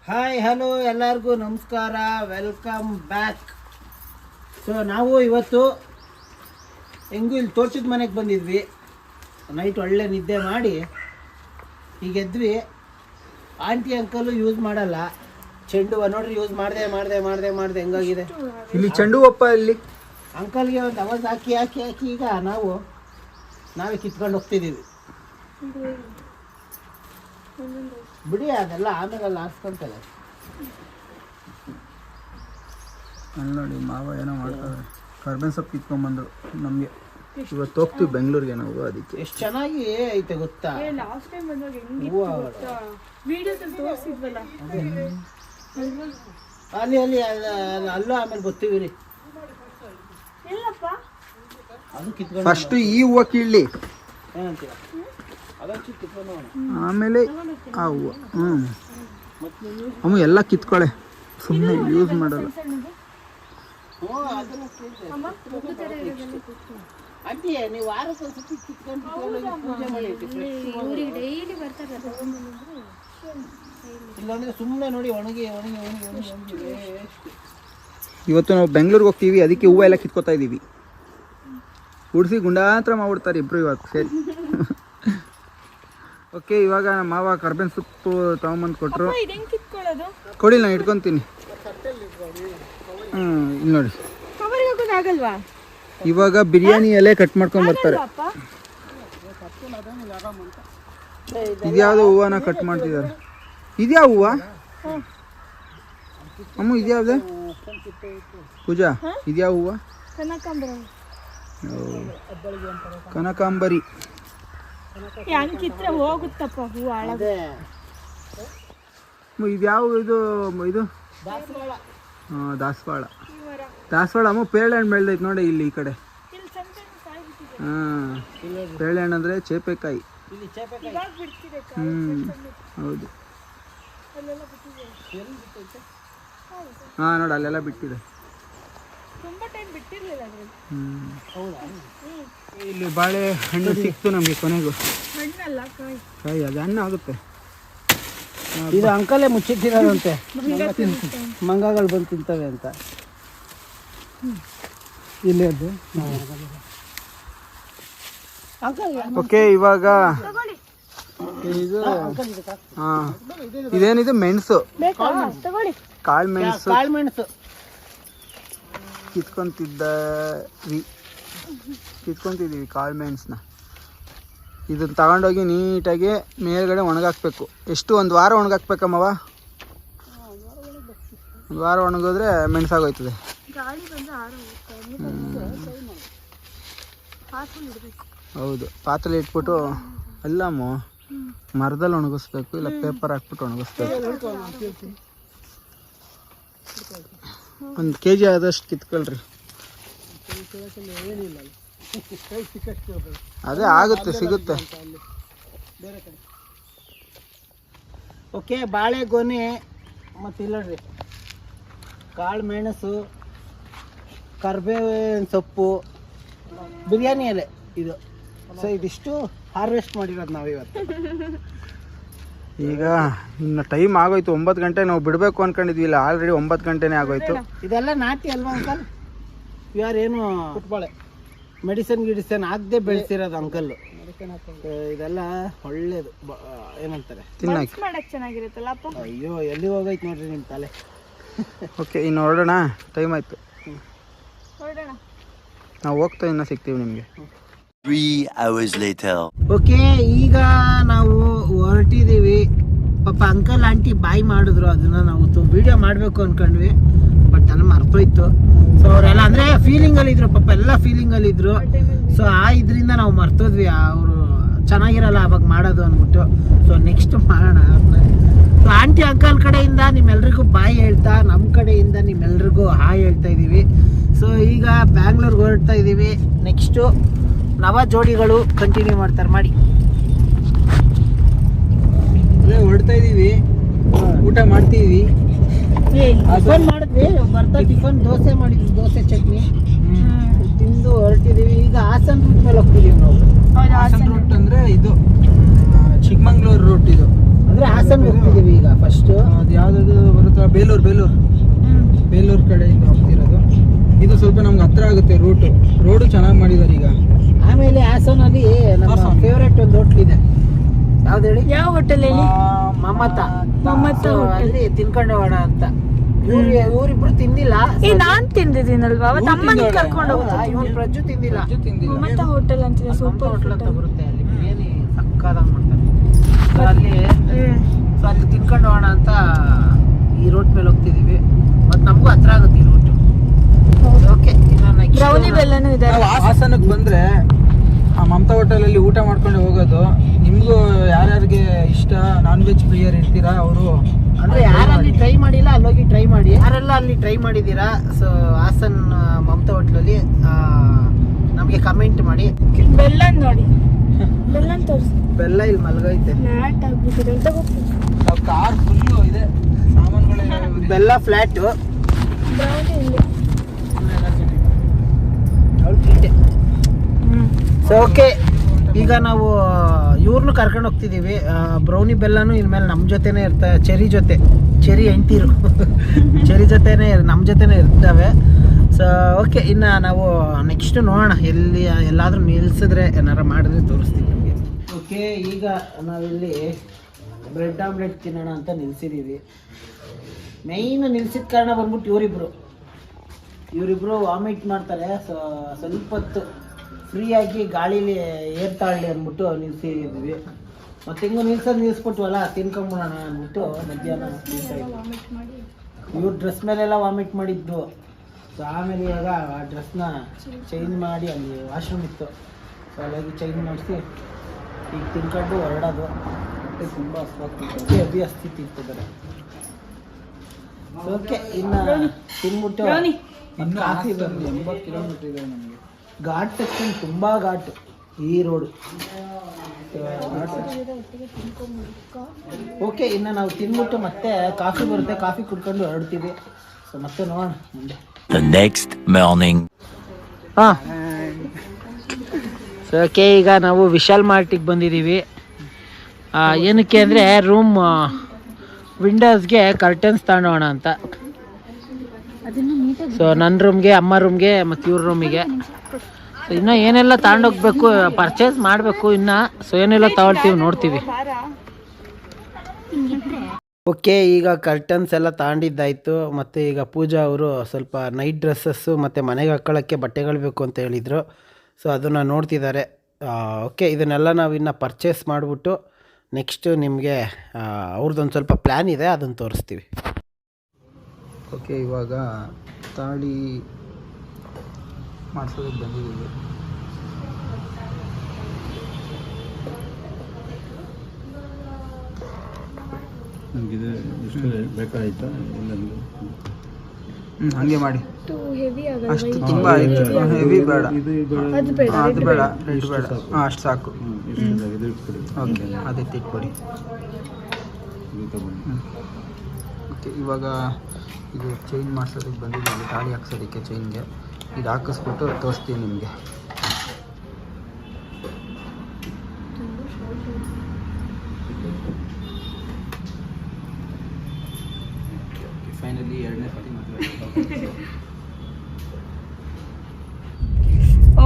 Hi hello ಎಲ್ಲರಿಗೂ ನಮಸ್ಕಾರ, welcome back. So ನಾವು ಇವತ್ತು ಹೆಂಗೂ ಇಲ್ಲಿ ತೋಟದ ಮನೆಗೆ ಬಂದಿದ್ವಿ. ನೈಟ್ ಒಳ್ಳೆ ನಿದ್ದೆ ಮಾಡಿ ಈಗ ಎದ್ವಿ. ಆಂಟಿ ಅಂಕಲು ಯೂಸ್ ಮಾಡಲ್ಲ ಚೆಂಡು ಹೂವು, ನೋಡ್ರಿ ಯೂಸ್ ಮಾಡಿದೆ ಹೆಂಗಾಗಿದೆ ಇಲ್ಲಿ ಚೆಂಡು ಒಪ್ಪ ಇಲ್ಲಿ ಅಂಕಲ್ಗೆ ಒಂದು ಅವಾಜ್ ಹಾಕಿ ಈಗ ನಾವೇ ಕಿತ್ಕೊಂಡು ಹೋಗ್ತಿದ್ದೀವಿ. ಬಿಡಿ ಅದೆಲ್ಲ ಆಮೇಲೆ ಆರಿಸ್ಕೊಂತಲ್ಲ. ಅಲ್ಲಿ ನೋಡಿ ಮಾವ ಏನೋ ಮಾಡ್ತಾರೆ, ಕರ್ಬೇವಿನ ಸೊಪ್ಪು ಕಿತ್ಕೊಂಡ್ಬಂದು ನಮಗೆ. ಇವತ್ತು ಹೋಗ್ತೀವಿ ಬೆಂಗಳೂರಿಗೆ ನಾವು, ಅದಕ್ಕೆ. ಎಷ್ಟು ಚೆನ್ನಾಗಿ ಐತೆ ಗೊತ್ತಾ? ಅಲ್ಲಿ ಅಲ್ಲೂ ಆಮೇಲೆ ಗೊತ್ತೀವಿ ರೀ. ಅದು ಕಿತ್ಕೊಂಡು ಫಸ್ಟ್ ಈ ಹೂವು ಕೀಳಿ, ಏನಂತೀರ? ಅದೊಂದು ಕಿತ್ಕೊಂಡು ಆಮೇಲೆ ಆ ಹೂವು. ಅಮ್ಮ ಎಲ್ಲ ಕಿತ್ಕೊಳ್ಳೆ, ಸುಮ್ಮನೆ ಯೂಸ್ ಮಾಡಲ್ಲ. ಆಂಟಿ ನೀವು ವಾರಕ್ಕೆ ಒಂದು ಸತಿ ಕಿತ್ಕೊಂಡು ಪೂಜೆ ಮಾಡಿ, ಇಲ್ಲಾಂದ್ರೆ ಸುಮ್ಮನೆ ನೋಡಿ ಒಣಗಿ ಇವತ್ತು ನಾವು ಬೆಂಗಳೂರಿಗೆ ಹೋಗ್ತೀವಿ, ಅದಕ್ಕೆ ಹೂವು ಎಲ್ಲ ಕಿತ್ಕೊತಾ ಇದ್ದೀವಿ. ಉಡಿಸಿ ಗುಂಡಾತ್ರ ಮಾಡ್ಬಿಡ್ತಾರೆ ಇಬ್ರು ಇವತ್ತು ಸೇರಿ. ಓಕೆ, ಇವಾಗ ನಮ್ಮ ಮಾವ ಕರ್ಬೇವಿನ ಸೊಪ್ಪು ತಗೊಂಬಂದು ಕೊಟ್ಟರು. ಕೊಡಿ, ನಾನು ಇಟ್ಕೊತೀನಿ. ಇಲ್ಲಿ ನೋಡಿ, ಇವಾಗ ಬಿರಿಯಾನಿ ಎಲೆ ಕಟ್ ಮಾಡ್ಕೊಂಡು ಬರ್ತಾರೆ. ಇದ್ಯಾವುದೋ ಹೂವನ ಕಟ್ ಮಾಡ್ತಿದ್ದಾರೆ. ಇದ್ಯಾವ ಹೂವ ಅಮ್ಮ? ಇದ್ಯಾವ್ದು ಪೂಜಾ? ಇದ್ಯಾವ ಹೂವ? ಕನಕಾಂಬರಿ. ಇದ್ಯಾವ ಇದು ದಾಸವಾಳ. ಅಮ್ಮ ಪೇರಳೆ ಹಣ್ಣು ಬೆಳೆದೈತೆ ನೋಡಿ ಇಲ್ಲಿ ಈ ಕಡೆ. ಪೇರಳೆ ಹಣ್ಣು ಅಂದರೆ ಚೇಪೆಕಾಯಿ. ಹೌದು. ನೋಡಿ ಅಲ್ಲೆಲ್ಲ ಬಿಟ್ಟಿದೆ. ಇಲ್ಲಿ ಬಾಳೆ ಹಣ್ಣು ಸಿಕ್ತು ನಮಗೆ ಕೊನೆಗೂ. ಕಾಯಿ ಅದು ಹಣ್ಣು ಆಗುತ್ತೆ. ಇದು ಅಂಕಲೇ ಮುಚ್ಚಿಟ್ಟಿರೋದಂತೆ, ಮಂಗಗಳು ಬಂದು ತಿಂತವೆ ಅಂತ. ಇಲ್ಲೇ ಅದು. ಓಕೆ, ಇವಾಗ ಇದು ಇದೇನಿದೆ? ಮೆಣಸು, ಕಾಳು ಮೆಣಸು ಕಿತ್ಕೊಂತಿದ್ದೀವಿ ಕಾಳು ಮೆಣಸನ್ನ. ಇದನ್ನ ತಗೊಂಡೋಗಿ ನೀಟಾಗಿ ಮೇಲ್ಗಡೆ ಒಣಗಾಕ್ಬೇಕು. ಎಷ್ಟು? ಒಂದು ವಾರ ಒಣಗಾಕ್ಬೇಕಮ್ಮವ? ಒಂದು ವಾರ ಒಣಗಿದ್ರೆ ಮೆಣಸಾಗೋಯ್ತದೆ. ಹೌದು, ಪಾತ್ರೆ ಇಟ್ಬಿಟ್ಟು ಅಲ್ಲಮ್ಮ ಮರದಲ್ಲಿ ಒಣಗಿಸ್ಬೇಕು, ಇಲ್ಲ ಪೇಪರ್ ಹಾಕ್ಬಿಟ್ಟು ಒಣಗಿಸ್ಬೇಕು. 1 kg ಆದಷ್ಟು ಕಿತ್ಕೊಳ್ರಿ. ಅದೇ ಆಗುತ್ತೆ, ಸಿಗುತ್ತೆ. ಓಕೆ, ಬಾಳೆಗೊನೆ ಮತ್ತು ಇಲ್ಲರಿ ಕಾಳು ಮೆಣಸು, ಕರ್ಬೇವಿನ ಸೊಪ್ಪು, ಬಿರಿಯಾನಿ ಎಲೆ ಇದು. ಸೊ ಇದಿಷ್ಟು ಹಾರ್ವೆಸ್ಟ್ ಮಾಡಿರೋದು ನಾವು ಇವತ್ತು. ಈಗ ಇನ್ನು ಟೈಮ್ ಆಗೋಯ್ತು, 9 ಗಂಟೆ. ನಾವು ಬಿಡಬೇಕು ಅಂದ್ಕೊಂಡಿದ್ವಿ, ಇಲ್ಲ ಆಲ್ರೆಡಿ 9 ಗಂಟೆನೇ ಆಗೋಯ್ತು. ಇದೆಲ್ಲ ನಾಟಿ ಅಲ್ವಾ ಅಂಕಲ್? ಯಾರೇನು ಪುಟ್ಬಾಳೆ ಮೆಡಿಸಿನ್ ಆಗದೆ ಬೆಳೆಸಿರೋದು ಅಂಕಲ್ಲು. ಇದೆಲ್ಲ ಒಳ್ಳೇದು, ಏನಂತಾರೆ, ತಿನ್ನಕ್ಕೆ ಅಯ್ಯೋ ಎಲ್ಲಿ ಹೋಗೈತೆ ನೋಡ್ರಿ ನಿಮ್ಮ ತಲೆ. ಓಕೆ, ಇನ್ನು ಹೊರಡೋಣ, ಟೈಮ್ ಆಯಿತು. ನಾವು ಹೋಗ್ತಾ ಇನ್ನು ಸಿಗ್ತೀವಿ ನಿಮಗೆ. 3 hours later. ಓಕೆ, ಈಗ ನಾವು ಹೊರಟಿದ್ದೀವಿ. ಪಾಪ ಅಂಕಲ್ ಆಂಟಿ ಬಾಯ್ ಮಾಡಿದ್ರು, ಅದನ್ನ ನಾವು ವಿಡಿಯೋ ಮಾಡಬೇಕು ಅಂದ್ಕೊಂಡ್ವಿ, ಬಟ್ ಅಲ್ಲಿ ಮರ್ತೋಯ್ತು. ಸೊ ಅವರೆಲ್ಲ ಅಂದರೆ ಫೀಲಿಂಗಲ್ಲಿ ಇದ್ರು, ಪಾಪ ಎಲ್ಲ ಫೀಲಿಂಗಲ್ಲಿ ಇದ್ರು. ಸೊ ಆ ಇದರಿಂದ ನಾವು ಮರ್ತೋದ್ವಿ, ಅವರು ಚೆನ್ನಾಗಿರಲ್ಲ ಅವಾಗ ಮಾಡೋದು ಅಂದ್ಬಿಟ್ಟು. ಸೊ ನೆಕ್ಸ್ಟ್ ಮಾಡೋಣ. ಸೊ ಆಂಟಿ ಅಂಕಲ್ ಕಡೆಯಿಂದ ನಿಮ್ಮೆಲ್ರಿಗೂ ಬಾಯ್ ಹೇಳ್ತಾ, ನಮ್ಮ ಕಡೆಯಿಂದ ನಿಮ್ಮೆಲ್ರಿಗೂ ಹಾಯ್ ಹೇಳ್ತಾ ಇದ್ದೀವಿ. ಸೊ ಈಗ ಬ್ಯಾಂಗ್ಳೂರ್ಗೆ ಹೊರಡ್ತಾ ಇದ್ದೀವಿ. ನೆಕ್ಸ್ಟು ನವ ಜೋಡಿಗಳು ಕಂಟಿನ್ಯೂ ಮಾಡ್ತಾರೆ. ಮಾಡಿ ಹೊರಡ್ತಾ ಇದ್ದೀವಿ, ಊಟ ಮಾಡ್ತೀವಿ. ಟಿಫನ್ ಮಾಡಿದ್ವಿ, ಬರ್ತಾ ಟಿಫನ್ ದೋಸೆ ಮಾಡಿದ್ವಿ, ದೋಸೆ ಚಟ್ನಿ ತಿಂದು ಹೊರಟಿದ್ದೀವಿ. ಈಗ ಹಾಸನ ರೂಟ್ ಮೇಲೆ ಹೋಗ್ತಿದ್ದೀವಿ ನಾವು. ಹಾಸನ ರೂಟ್ ಅಂದರೆ ಇದು ಚಿಕ್ಕಮಂಗ್ಳೂರು ರೂಟ್ ಇದು. ಅಂದರೆ ಹಾಸನ ಹೋಗ್ತಿದ್ದೀವಿ ಈಗ ಫಸ್ಟ್. ಫಸ್ಟು. ಅದು ಯಾವ್ದು ಬರುತ್ತಾ, ಬೇಲೂರು ಕಡೆಯಿಂದ ಹೋಗ್ತಿರೋದು. ಇದು ಸ್ವಲ್ಪ ನಮ್ಗೆ ಹತ್ರ ಆಗುತ್ತೆ ರೋಡು ಚೆನ್ನಾಗಿ ಮಾಡಿದ್ದಾರೆ ಈಗ. ಆಮೇಲೆ ಹಾಸನಲ್ಲಿ ನಮ್ಮ ಫೇವ್ರೆಟ್ ಒಂದು ಹೋಟ್ಲ್ ಇದೆ. ಯಾವ್ದು ಹೇಳಿ? ಯಾವ ಹೋಟೆಲ್ ಹೇಳಿ? ಮಮತಾ ಮಮತಾ ಹೋಟೆಲ್. ಅಲ್ಲಿ ತಿನ್ಕೊಂಡು ಹೋಗೋಣ ಅಂತ. ಇವ್ರಿಬ್ರು ತಿಂದಿಲ್ಲ. ನಾನ್ ತಿಂದಿದ್ದೀನಲ್ವಾ ಅವತ್ತು ಅಮ್ಮನ ಕರ್ಕೊಂಡು ಹೋಗ್ತಾ ಇವನ್ ಪ್ರಜ್ಜು ತಿಂದಿಲ್ಲ. ಮಮತಾ ಹೋಟೆಲ್ ಅಂತಿದೆ, ಸೂಪರ್ ಹೋಟ್ಲ್ ಅಂತ ಹೋಟೆಲ್. ಬರುತ್ತೆ. ಅಲ್ಲಿ ಬಿರಿಯಾನಿ ಸಕ್ಕದಾಗಿ ಮಾಡ್ತಾರೆ. ಸೊ ಅಲ್ಲಿ ತಿನ್ಕೊಂಡು ಹೋಗೋಣ ಅಂತ ಈ ರೋಡ್ ಮೇಲೆ ಹೋಗ್ತಿದೀವಿ. ಮತ್ತೆ ನಮಗೂ ಹತ್ರ ಆಗುತ್ತೆ ಈ ರೋಡ್. ಓಕೆ, ಬ್ರೌನಿ ಬೆಲ್ಲನೂ ಇದೆ. ನಾವು ಹಾಸನಕ್ಕೆ ಬಂದ್ರೆ ಆ ಮಮತಾ ಹೋಟೆಲಲ್ಲಿ ಊಟ ಮಾಡ್ಕೊಂಡು ಹೋಗೋದು. ನಿಮಗೂ ಯಾರ್ಯಾರಿಗೆ ಇಷ್ಟ ನಾನ್ ವೆಜ್ ಪ್ರಿಯರ್ ಇರ್ತೀರಾ ಅವರು ಅಂದ್ರೆ ಯಾರಲ್ಲಿ ಟ್ರೈ ಮಾಡಿಲ್ಲ ಅಲ್ಲೋಗಿ ಟ್ರೈ ಮಾಡಿ. ಯಾರೆಲ್ಲ ಅಲ್ಲಿ ಟ್ರೈ ಮಾಡಿದ್ದೀರಾ ಸೊ ಹಾಸನ್ ಮಮತಾ ಹೋಟ್ಲಲ್ಲಿ ನಮಗೆ ಕಮೆಂಟ್ ಮಾಡಿ. ಬೆಲ್ಲನ್ ನೋಡಿ, ಬೆಲ್ಲನ್ ತೋರಿಸಿ. ಬೆಲ್ಲ ಇಲ್ಲಿ ಮಲಗೈತೆ. ಫ್ಲಾಟ್ ಆಗ್ಬಿಟ್ಟಿದೆ. ಕಾರ್ ಫುಲ್ಲು ಇದೆ ಸಾಮಾನುಗಳೇ. ಬೆಲ್ಲ ಫ್ಲಾಟ್. ಬ್ರೌನಿ ಇಲ್ಲಿ. ಸೊ ಓಕೆ, ಈಗ ನಾವು ಇವ್ರನ್ನೂ ಕರ್ಕೊಂಡು ಹೋಗ್ತಿದ್ದೀವಿ. ಬ್ರೌನಿ ಬೆಲ್ಲನೂ ಇನ್ಮೇಲೆ ನಮ್ಮ ಜೊತೆನೇ ಇರ್ತವೆ. ಚೆರಿ ಹೆಂಡ್ತೀರು ಚೆರಿ ಜೊತೆನೇ ನಮ್ಮ ಜೊತೆನೇ ಇರ್ತವೆ. ಸೊ ಓಕೆ, ಇನ್ನು ನಾವು ನೆಕ್ಸ್ಟ್ ನೋಡೋಣ ಎಲ್ಲಾದರೂ ನಿಲ್ಲಿಸಿದ್ರೆ ಏನಾರು ಮಾಡಿದ್ರೆ ತೋರಿಸ್ತೀವಿ ನಿಮಗೆ. ಓಕೆ, ಈಗ ನಾವಿಲ್ಲಿ ಬ್ರೆಡ್ ಆಮ್ಲೆಟ್ ತಿನ್ನೋಣ ಅಂತ ನಿಲ್ಸಿದ್ದೀವಿ. ಮೈನ್ ನಿಲ್ಸಿದ ಕಾರಣ ಬಂದ್ಬಿಟ್ಟು ಇವರಿಬ್ರು ವಾಮಿಟ್ ಮಾಡ್ತಾರೆ. ಸೊ ಸ್ವಲ್ಪ ಹೊತ್ತು ಫ್ರೀಯಾಗಿ ಗಾಳೀಲಿ ಏರ್ತಾಳಲಿ ಅಂದ್ಬಿಟ್ಟು ನಿಲ್ಸಿದ್ವಿ. ಮತ್ತೆ ಹಿಂಗೂ ನಿಲ್ಸ್ಬಿಟ್ವಲ್ಲ, ತಿನ್ಕೊಂಬಿಡೋಣ ಅಂದ್ಬಿಟ್ಟು ಮಧ್ಯಾಹ್ನ ಇವ್ರ ಡ್ರೆಸ್ ಮೇಲೆಲ್ಲ ವಾಮಿಟ್ ಮಾಡಿದ್ದು. ಸೊ ಆಮೇಲೆ ಇವಾಗ ಆ ಡ್ರೆಸ್ನ ಚೇಂಜ್ ಮಾಡಿ, ಅಲ್ಲಿ ವಾಶ್ರೂಮ್ ಇತ್ತು, ಸೊ ಅಲ್ಲಾಗಿ ಚೇಂಜ್ ಮಾಡಿಸಿ ಈಗ ತಿನ್ಕೊಂಡು ಹೊರಡೋದು. ಹೊಟ್ಟೆ ತುಂಬ ಹಸ್ವಾಗ್ತಿತ್ತು, ಹೆವಿ ಹಸ್ತಿತ್ತು ಇರ್ತದೆ. ಓಕೆ, ಇನ್ನು ತಿನ್ಬಿಟ್ಟು ಕಾಫಿ ಬಂದು 80 ಕಿಲೋಮೀಟರ್ ಇದೆ ನಮಗೆ. ಘಾಟ್ ಸೆಕ್ಷನ್, ತುಂಬ ಘಾಟು ಈ ರೋಡು. ಓಕೆ, ಇನ್ನು ನಾವು ತಿನ್ಬಿಟ್ಟು ಮತ್ತೆ ಕಾಫಿ ಬರುತ್ತೆ, ಕಾಫಿ ಕುಡ್ಕೊಂಡು ಹೊರಡ್ತೀವಿ. ಸೊ ಮತ್ತೆ ನೋಡೋಣ ಮುಂದೆ. The next morning. ಹಾಂ, ಸೊ ಓಕೆ, ಈಗ ನಾವು ವಿಶಾಲ್ ಮಾರ್ಟಿಗೆ ಬಂದಿದ್ದೀವಿ. ಏನಕ್ಕೆ ಅಂದರೆ ರೂಮ್ ವಿಂಡೋಸ್ಗೆ ಕರ್ಟನ್ಸ್ ತಗೊಂಡೋಣ ಅಂತ. ಸೊ ನನ್ನ ರೂಮ್ಗೆ, ಅಮ್ಮ ರೂಮ್ಗೆ ಮತ್ತು ಇವ್ರ ರೂಮಿಗೆ. ಸೊ ಇನ್ನೂ ಏನೆಲ್ಲ ತಗೊಂಡೋಗ್ಬೇಕು, ಪರ್ಚೇಸ್ ಮಾಡಬೇಕು ಇನ್ನು. ಸೊ ಏನೆಲ್ಲ ತಗೊಳ್ತೀವಿ ನೋಡ್ತೀವಿ. ಓಕೆ, ಈಗ ಕರ್ಟನ್ಸ್ ಎಲ್ಲ ತಗೊಂಡಿದ್ದಾಯಿತು. ಮತ್ತು ಈಗ ಪೂಜಾ ಅವರು ಸ್ವಲ್ಪ ನೈಟ್ ಡ್ರೆಸ್ಸಸ್ಸು ಮತ್ತು ಮನೆಗೆ ಹಾಕ್ಕೊಳ್ಳೋಕ್ಕೆ ಬಟ್ಟೆಗಳು ಬೇಕು ಅಂತ ಹೇಳಿದರು. ಸೊ ಅದನ್ನು ನೋಡ್ತಿದ್ದಾರೆ. ಓಕೆ, ಇದನ್ನೆಲ್ಲ ನಾವು ಇನ್ನು ಪರ್ಚೇಸ್ ಮಾಡಿಬಿಟ್ಟು ನೆಕ್ಸ್ಟು ನಿಮಗೆ ಅವ್ರದ್ದೊಂದು ಸ್ವಲ್ಪ ಪ್ಲ್ಯಾನ್ ಇದೆ, ಅದನ್ನು ತೋರಿಸ್ತೀವಿ. ಓಕೆ, ಇವಾಗ ತಾಳಿ ಮಾಡಿಸೋದಕ್ಕೆ ಬಂದಿದ್ದೀವಿ. ನಮಗಿದೆ ಇಷ್ಟು ಬೇಕಾಯ್ತಾ? ಹಾಗೆ ಮಾಡಿ. ಹೆವಿ ಅಷ್ಟು ತುಂಬ ಆಯಿತು, ಹೆವಿ ಬೇಡ. ಅದು ಬೇಡ, ಅದು ಬೇಡ, ರೆಡ್ ಬೇಡ. ಹಾಂ, ಅಷ್ಟು ಸಾಕು. ಇದು ಇಟ್ಬಿಡಿ. ಓಕೆ, ಅದೇ ಇಟ್ಕೊಡಿ. ಇದು ತಗೊಂಡು ಓಕೆ, ಇವಾಗ ಇದು ಚೈನ್ ಮಾಡಿಸೋದಕ್ಕೆ ಬಂದಿದ್ದೀವಿ, ತಾಳಿ ಹಾಕ್ಸೋದಕ್ಕೆ ಚೈನ್ಗೆ. ಇದು ಹಾಕಿಸ್ಬಿಟ್ಟು ತೋರಿಸ್ತೀನಿ ನಿಮಗೆ. ಫೈನಲಿ 2ನೇ ಸತಿ ಮದುವೆ.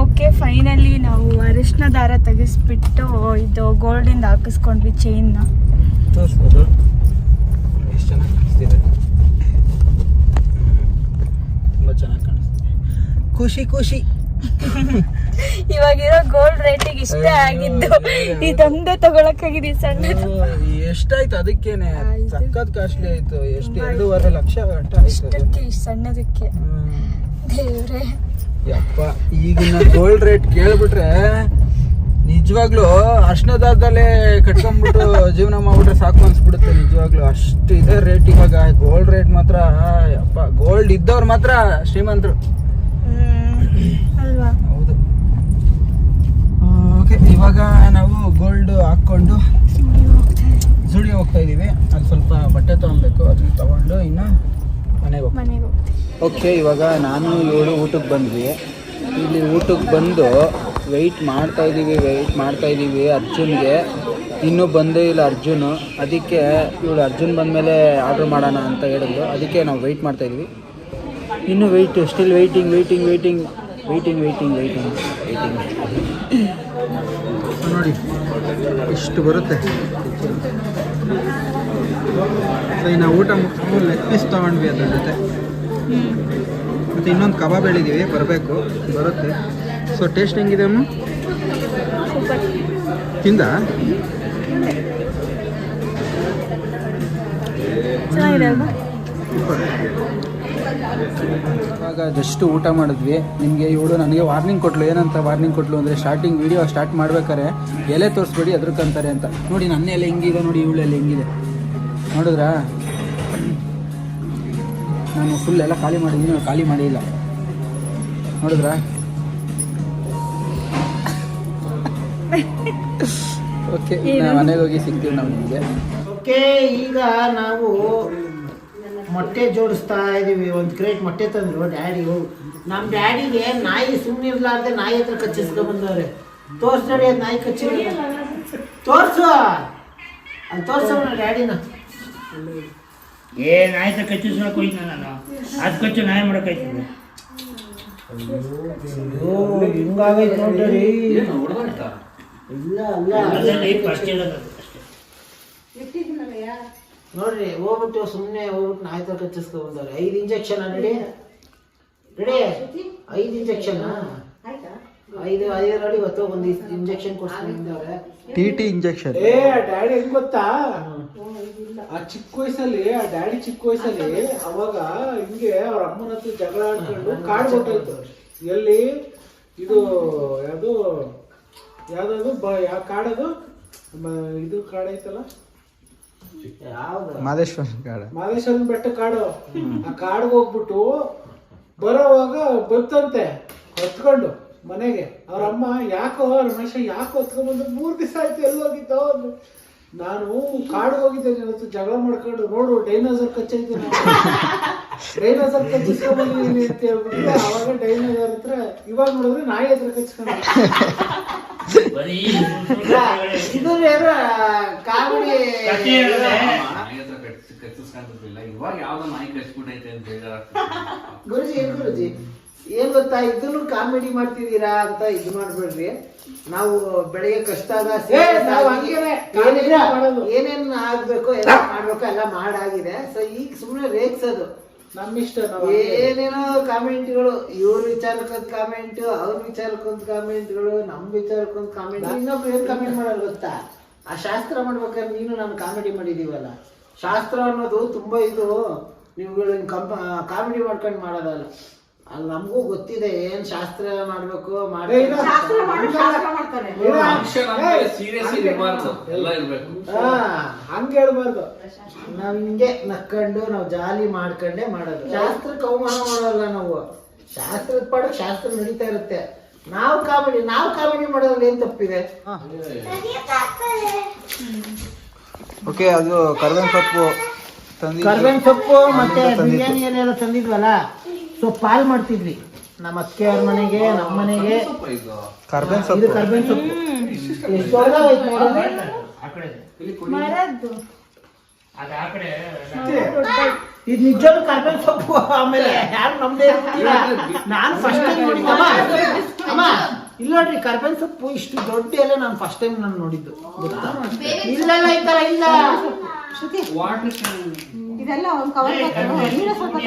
ಓಕೆ, ಫೈನಲಿ ನಾವು ಅರಿಶಿನ ದಾರ ತೆಗೆಸ್ಬಿಟ್ಟು ಇದು ಗೋಲ್ಡಿಂದ ಹಾಕಿಸ್ಕೊಂಡ್ವಿ ಚೈನ್ನ. ತೋರಿಸ್ಬೋದು ಎಷ್ಟು ಚೆನ್ನಾಗಿ ಕಾಣಿಸ್ತಿದೆ. ತುಂಬ ಚೆನ್ನಾಗಿ ಕಾಣಿಸ್ತಿದೆ. ಖುಷಿ. ಇವಾಗಿರೋ ಗೋಲ್ಡ್ ರೇಟಿಗೆ ಇಷ್ಟೇ ಆಗಿದ್ದು. ಇದೊಂದೇ ತಗೊಳಕ್ಕಾಗಿದೆ ಸಣ್ಣದು. ಎಷ್ಟಾಯ್ತು ಅದಕ್ಕೇನೆ? ಸಖತ್ ಕಾಸ್ಟ್ಲಿ ಆಯ್ತು. ಎಷ್ಟು 2.5 ಲಕ್ಷ ಗಂಟ ಆಯ್ತು ಇಷ್ಟಕ್ಕೆ, ಇಷ್ಟು ಸಣ್ಣದಕ್ಕೆ. ದೇವ್ರೆ ಯಪ್ಪ, ಈಗಿನ ಗೋಲ್ಡ್ ರೇಟ್ ಕೇಳ್ಬಿಟ್ರೆ ನಿಜವಾಗ್ಲೂ ಅರ್ಶನದಾರದಲ್ಲೇ ಕಟ್ಕೊಂಡ್ಬಿಟ್ಟು ಜೀವನ ಮಾಡ್ಬಿಟ್ರೆ ಸಾಕು ಅನ್ಸ್ಬಿಡುತ್ತೆ. ನಿಜವಾಗ್ಲೂ ಅಷ್ಟು ಇದೆ ರೇಟ್ ಇವಾಗ. ಗೋಲ್ಡ್ ರೇಟ್ ಮಾತ್ರ ಯಪ್ಪ, ಗೋಲ್ಡ್ ಇದ್ದವ್ರು ಮಾತ್ರ ಶ್ರೀಮಂತರು ಅಲ್ವಾ? ಹೌದು. ಓಕೆ, ಇವಾಗ ನಾವು ಗೋಲ್ಡ್ ಹಾಕ್ಕೊಂಡು ಜುಡಿ ಹೋಗ್ತಾ ಇದೀವಿ. ಅಲ್ಲಿ ಸ್ವಲ್ಪ ಬಟ್ಟೆ ತೊಗೊಬೇಕು, ಅದನ್ನ ತಗೊಂಡು ಇನ್ನು ಮನೆಗೆ ಹೋಗ್ತೀವಿ. ಓಕೆ, ಇವಾಗ ನಾನು ಇವಳು ಊಟಕ್ಕೆ ಬಂದ್ವಿ. ಇಲ್ಲಿ ಊಟಕ್ಕೆ ಬಂದು ವೆಯ್ಟ್ ಮಾಡ್ತಾ ಇದ್ದೀವಿ ಅರ್ಜುನ್ಗೆ. ಇನ್ನೂ ಬಂದೇ ಇಲ್ಲ ಅರ್ಜುನು. ಅದಕ್ಕೆ ಇವಳು ಅರ್ಜುನ್ ಬಂದಮೇಲೆ ಆರ್ಡ್ರ್ ಮಾಡೋಣ ಅಂತ ಹೇಳಿದ್ರು. ಅದಕ್ಕೆ ನಾವು ವೆಯ್ಟ್ ಮಾಡ್ತಾಯಿದ್ವಿ. ಇನ್ನೂ ಸ್ಟಿಲ್ ವೆಯ್ಟಿಂಗ್ ನೋಡಿ ಇಷ್ಟು ಬರುತ್ತೆ. ಸೊ ಇನ್ನು ಊಟ ಮುಗಿಸ್ಕೊಂಡು ಲೆಗ್ ಪೀಸ್ ತೊಗೊಂಡ್ವಿ ಅದ್ರ ಜೊತೆ. ಮತ್ತು ಇನ್ನೊಂದು ಕಬಾಬ್ ಹೇಳಿದ್ದೀವಿ, ಬರುತ್ತೆ. ಸೊ ಟೇಸ್ಟ್ ಹೆಂಗಿದೆ ಅಮ್ಮ? ತಿಂದ? ಇವಾಗ ಜಸ್ಟ್ ಊಟ ಮಾಡಿದ್ವಿ. ನಿಮಗೆ ಇವಳು ನನಗೆ ವಾರ್ನಿಂಗ್ ಕೊಟ್ಲು. ಏನಂತ ವಾರ್ನಿಂಗ್ ಕೊಟ್ಲು ಅಂದರೆ, ಸ್ಟಾರ್ಟಿಂಗ್ ವೀಡಿಯೋ ಸ್ಟಾರ್ಟ್ ಮಾಡ್ಬೇಕಾರೆ ಎಲೆ ತೋರಿಸ್ಬೇಡಿ ಅದ್ರಕ್ಕಂತಾರೆ ಅಂತ. ನೋಡಿ ನನ್ನ ಎಲೆ ಹೆಂಗಿದೆ, ನೋಡಿ ಇವಳು ಎಲೆ ಹೆಂಗಿದೆ ನೋಡಿದ್ರಾ? ನಾನು ಫುಲ್ ಎಲ್ಲ ಖಾಲಿ ಮಾಡಿದ್ದೀನಿ, ಖಾಲಿ ಮಾಡಿಲ್ಲ ನೋಡಿದ್ರಾ? ಓಕೆ, ಮನೆಗೆ ಹೋಗಿ ಸಿಗ್ತೀವಿ ನಾವು ನಿಮಗೆ. ಓಕೆ, ಈಗ ನಾವು ಮೊಟ್ಟೆ ಜೋಡಿಸ್ತಾ ಇದೀವಿ. ಒಂದು ಕ್ರೇಟ್ ಮೊಟ್ಟೆ ತಂದ್ರು ಡ್ಯಾಡಿ. ನಮ್ಮ ಡ್ಯಾಡಿಗೆ ನಾಯಿ ಸುಮ್ಮನೆ ಇರ್ಲಾರ್ದೆ ನಾಯಿ ಹತ್ರ ಕಚ್ಚಿಸ್ಕೊಂಡ್ ಬಂದವ್ರೆ. ತೋರ್ಸ್ರಿ ಅದು ನಾಯಿ ಕಚ್ಚಿಲ್ಲ, ತೋರ್ಸು ಅದು ತೋರ್ಸೋಣ ಡ್ಯಾಡಿನ. ನಾಯಿ ಹತ್ರ ಕಚ್ಚಿಸ್ಕೊಳಕ್ ಹೋಯ್ತು ನಾನು. ಅದು ಕಚ್ಚು ನಾಯಿ ಮಾಡಕ್ಕಾಯ್ತದೆ. ಹಿಂಗಾಗೈತೆ ನೋಡ್ರಿ. ಇಲ್ಲ ನೋಡ್ರಿ, ಹೋಗ್ಬಿಟ್ಟು ಸುಮ್ಮನೆ ಹೋಗ್ಬಿಟ್ಟು ನಾಯಿ ತರ ಕಚ್ಚಿಸ್ಕೊ ಬಂದವ್ರೆ. 5 ಇಂಜೆಕ್ಷನ್ ರೆಡಿ 5 ಇಂಜೆಕ್ಷನ್ 5 ರೆಡಿ. ಇವತ್ತು ಒಂದು ಇಂಜೆಕ್ಷನ್ ಕೊಡ್ಸ್ಕೊಂಡ್ರೆ TT ಇಂಜೆಕ್ಷನ್. ಡ್ಯಾಡಿ ಹೆಂಗ್ ಗೊತ್ತಾ, ಆ ಚಿಕ್ಕ ವಯಸ್ಸಲ್ಲಿ ಡ್ಯಾಡಿ ಚಿಕ್ಕ ವಯಸ್ಸಲ್ಲಿ ಅವಾಗ ಹಿಂಗೆ ಅವ್ರ ಅಮ್ಮನ ಹತ್ರ ಜಗಳ ಆಡ್ಕೊಂಡು ಕಾಡು ಕೊಟ್ಟೋಯ್ತು. ಎಲ್ಲಿ ಇದು ಯಾವ್ದು ಯಾವ ಕಾಡದು, ಇದು ಕಾಡೈತಲ್ಲ, ಮಾದೇಶ್ವರನ ಬೆಟ್ಟ ಕಾಡು. ಆ ಕಾಡಿಗೆ ಹೋಗ್ಬಿಟ್ಟು ಬರೋವಾಗ ಬರ್ತಂತೆ ಹೊತ್ಕೊಂಡು ಮನೆಗೆ. ಅವ್ರ ಅಮ್ಮ ಯಾಕೋ ರಮೇಶ ಹೊತ್ಕೊಂಡ್ಬಂದು 3 ದಿವಸ ಆಯ್ತು ಎಲ್ಲೋಗಿದ್ದೋ. ನಾನು ಕಾಡಿಗೆ ಹೋಗಿದ್ದೆ ಇವತ್ತು ಜಗಳ ಮಾಡ್ಕೊಂಡು. ನೋಡು ಡೈನೋಸರ್ ಕಚ್ಚೈತೆ, ಡೈನೋಸರ್ ಕಚ್ಚಿಸ್ಕೊಂಡ್ಬಂದಿದ್ದೀನಿ ಅಂತ ಹೇಳ್ಬಿಟ್ಟು ಅವಾಗ ಡೈನೋಸರ್ ಹತ್ರ, ಇವಾಗ ನೋಡಿದ್ರೆ ನಾಯಿ ಹತ್ರ ಕಚ್ಕೊಂಡು. ಇದು ಗುರುಜಿ ಏನ್ ಗೊತ್ತಾ, ಇದನ್ನು ಕಾಮಿಡಿ ಮಾಡ್ತಿದ್ದೀರಾ ಅಂತ ಇದು ಮಾಡ್ಬೇಡ್ರಿ. ನಾವು ಬೆಳಿಗ್ಗೆ ಕಷ್ಟ ಏನೇನ್ ಆಗ್ಬೇಕು ಎಲ್ಲ ಮಾಡ್ಬೇಕು ಎಲ್ಲ ಮಾಡಾಗಿದೆ. ಸೊ ಈಗ ಸುಮ್ಮನೆ ರೇಗ್ಸೋದು ನಮ್ಮಿಷ್ಟ. ಏನೇನೋ ಕಾಮೆಂಟ್ಗಳು, ಇವ್ರ ವಿಚಾರಕ್ಕೊಂದು ಕಾಮೆಂಟ್, ಅವ್ರ ವಿಚಾರಕ್ಕೊಂದು ಕಾಮೆಂಟ್ಗಳು, ನಮ್ ವಿಚಾರಕ್ಕೊಂದು ಕಾಮೆಂಟ್. ಇನ್ನೊಬ್ರು ಏನ್ ಕಾಮೆಂಟ್ ಮಾಡೋದು ಗೊತ್ತಾ, ಆ ಶಾಸ್ತ್ರ ಮಾಡ್ಬೇಕಾದ್ರೆ ನೀನು ನಾನು ಕಾಮಿಡಿ ಮಾಡಿದೀವಲ್ಲ, ಶಾಸ್ತ್ರ ಅನ್ನೋದು ತುಂಬಾ ಇದು. ನೀವುಗಳು ಕಾಮಿಡಿ ಮಾಡ್ಕೊಂಡು ಮಾಡೋದಲ್ಲ. ಅಲ್ಲಿ ನಮಗೂ ಗೊತ್ತಿದೆ ಏನ್ ಶಾಸ್ತ್ರ ಮಾಡ್ಬೇಕು ಹಂಗ ಹೇಳ್ಬಾರ್ದು. ನಾವ್ ಹಿಂಗೆ ನಕ್ಕೊಂಡು ನಾವು ಜಾಲಿ ಮಾಡ್ಕೊಂಡೆ ಮಾಡೋದು. ಶಾಸ್ತ್ರಕ್ಕೆ ಅವಮಾನ ಮಾಡೋಲ್ಲ ನಾವು. ಶಾಸ್ತ್ರದ ಪಾಡಕ್ ಶಾಸ್ತ್ರ ನಡೀತಾ ಇರುತ್ತೆ. ನಾವು ಕಾಮಿಡಿ ಮಾಡೋದ್ರಲ್ಲಿ ಏನ್ ತಪ್ಪಿದೆ? ಓಕೆ, ಅದು ಕರ್ಬೇವಿನ ಸೊಪ್ಪು ಮತ್ತೆ ಬಿರಿಯಾನಿ ಏನೆಲ್ಲ ತಂದಿದ್ವಲ್ಲ. ಸೊ ಪಾಲ್ ಮಾಡ್ತಿದ್ವಿ ನಮ್ಮ ಅತ್ತಿಗೆಯವ್ರ ಮನೆಗೆ, ನಮ್ಮ ಮನೆಗೆ. ಕರ್ಬೇವಿನ ಸೊಪ್ಪು ಎಷ್ಟು ದೊಡ್ಡದಾಯ್ತು ನೋಡಿದ್ರೆ. ಇದು ನಿಜವಾಗ್ಲೂ ಕರ್ಬೇವಿನ ಸೊಪ್ಪು. ಆಮೇಲೆ ಯಾರು ನಮ್ದೇ ನಾನು ಫಸ್ಟ್ ಟೈಮ್ ನೋಡಿದ್ದಮ್ಮ. ಅಮ್ಮ ಇಲ್ಲ ನೋಡ್ರಿ, ಕರ್ಬೇವಿನ ಸೊಪ್ಪು ಇಷ್ಟು ದೊಡ್ಡ ಎಲ್ಲ ನಾನು ಫಸ್ಟ್ ಟೈಮ್ ನಾನು ನೋಡಿದ್ದು. ಇಲ್ಲ ಈ ತರ ಇಲ್ಲ.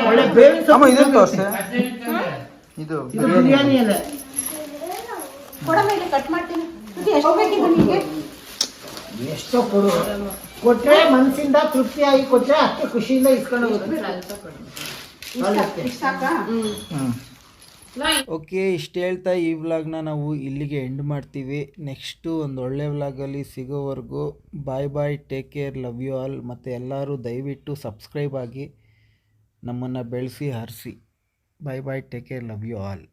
ಒಳ್ಳೆ ಬೇವಿನ ಸೊಪ್ಪು. ಇದು ಬಿರಿಯಾನಿ ಅಲ್ಲ. ಎಷ್ಟೋ ಕೊಟ್ರೆ ಮನಸ್ಸಿಂದ ತೃಪ್ತಿಯಾಗಿ ಕೊಟ್ರೆ ಅಷ್ಟೇ ಖುಷಿಯಿಂದ ಇಸ್ಕೊಂಡು ಓಕೆ, ಇಷ್ಟು ಹೇಳ್ತಾ ಈ ವ್ಲಾಗ್ನ ನಾವು ಇಲ್ಲಿಗೆ ಎಂಡ್ ಮಾಡ್ತೀವಿ. ನೆಕ್ಸ್ಟು ಒಂದು ಒಳ್ಳೆ ವ್ಲಾಗಲ್ಲಿ ಸಿಗೋವರೆಗೂ bye, take care, love you all. ಮತ್ತು ಎಲ್ಲರೂ ದಯವಿಟ್ಟು ಸಬ್ಸ್ಕ್ರೈಬ್ ಆಗಿ ನಮ್ಮನ್ನು ಬೆಳೆಸಿ ಹರಿಸಿ. Bye, take care, love you all.